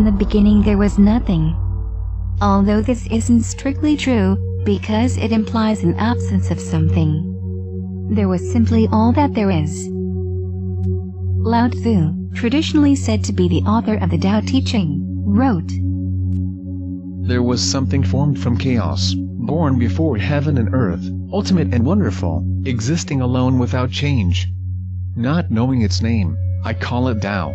in the beginning there was nothing. Although this isn't strictly true, because it implies an absence of something. There was simply all that there is. Lao Tzu, traditionally said to be the author of the Tao teaching, wrote, "There was something formed from chaos, born before heaven and earth, ultimate and wonderful, existing alone without change. Not knowing its name, I call it Tao."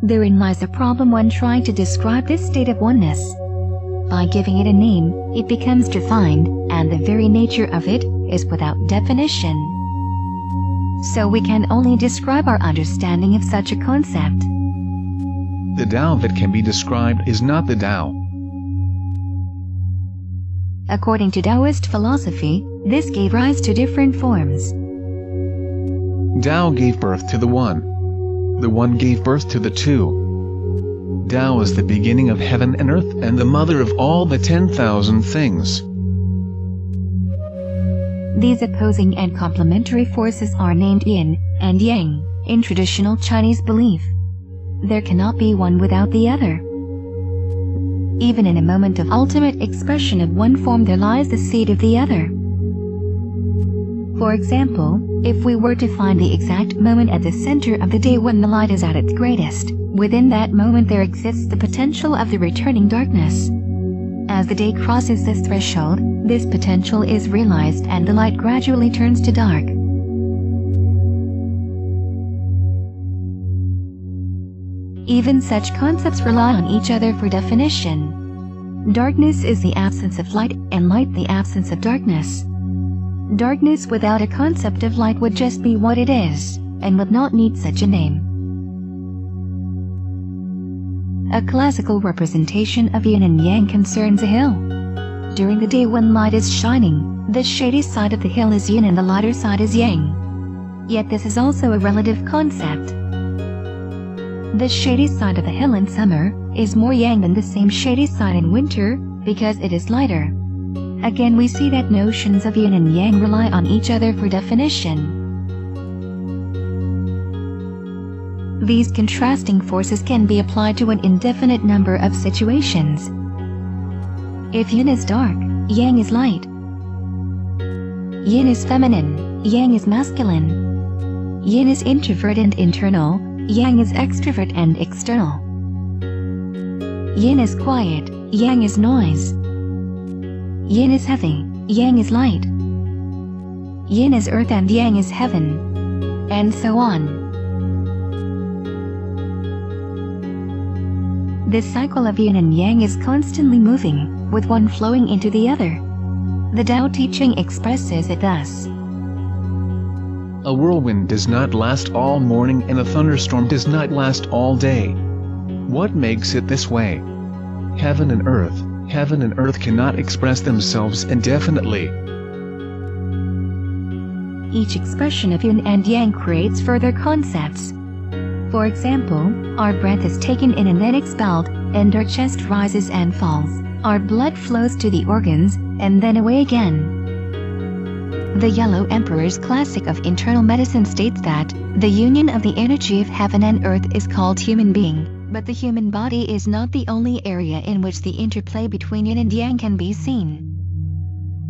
Therein lies a problem when trying to describe this state of oneness. By giving it a name, it becomes defined, and the very nature of it is without definition. So we can only describe our understanding of such a concept. The Tao that can be described is not the Tao. According to Taoist philosophy, this gave rise to different forms. Tao gave birth to the One. The One gave birth to the Two. Tao is the beginning of heaven and earth and the mother of all the 10,000 things. These opposing and complementary forces are named Yin and Yang in traditional Chinese belief. There cannot be one without the other. Even in a moment of ultimate expression of one form there lies the seed of the other. For example, if we were to find the exact moment at the center of the day when the light is at its greatest, within that moment there exists the potential of the returning darkness. As the day crosses this threshold, this potential is realized and the light gradually turns to dark. Even such concepts rely on each other for definition. Darkness is the absence of light, and light the absence of darkness. Darkness without a concept of light would just be what it is, and would not need such a name. A classical representation of Yin and Yang concerns a hill. During the day when light is shining, the shady side of the hill is Yin and the lighter side is Yang. Yet this is also a relative concept. The shady side of the hill in summer is more Yang than the same shady side in winter, because it is lighter. Again we see that notions of Yin and Yang rely on each other for definition. These contrasting forces can be applied to an indefinite number of situations. If Yin is dark, Yang is light. Yin is feminine, Yang is masculine. Yin is introvert and internal, Yang is extrovert and external. Yin is quiet, Yang is noise. Yin is heavy, Yang is light. Yin is earth and Yang is heaven. And so on. This cycle of Yin and Yang is constantly moving, with one flowing into the other. The Tao teaching expresses it thus. A whirlwind does not last all morning and a thunderstorm does not last all day. What makes it this way? Heaven and earth cannot express themselves indefinitely. Each expression of Yin and Yang creates further concepts. For example, our breath is taken in and then expelled, and our chest rises and falls. Our blood flows to the organs, and then away again. The Yellow Emperor's classic of internal medicine states that the union of the energy of heaven and earth is called human being, but the human body is not the only area in which the interplay between Yin and Yang can be seen.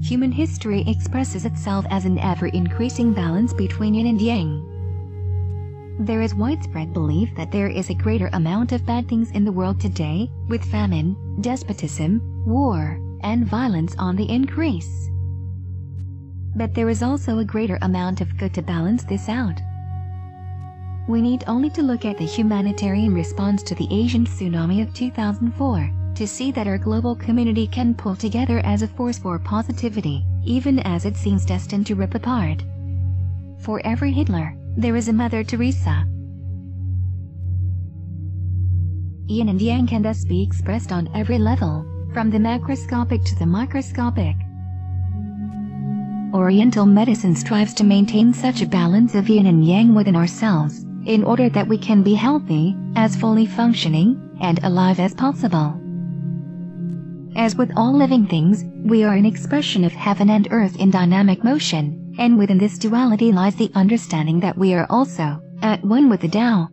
Human history expresses itself as an ever-increasing balance between Yin and Yang. There is widespread belief that there is a greater amount of bad things in the world today, with famine, despotism, war, and violence on the increase. But there is also a greater amount of good to balance this out. We need only to look at the humanitarian response to the Asian tsunami of 2004 to see that our global community can pull together as a force for positivity, even as it seems destined to rip apart. For every Hitler, there is a Mother Teresa. Yin and Yang can thus be expressed on every level, from the macroscopic to the microscopic. Oriental medicine strives to maintain such a balance of Yin and Yang within ourselves, in order that we can be healthy, as fully functioning, and alive as possible. As with all living things, we are an expression of heaven and earth in dynamic motion, and within this duality lies the understanding that we are also at one with the Tao.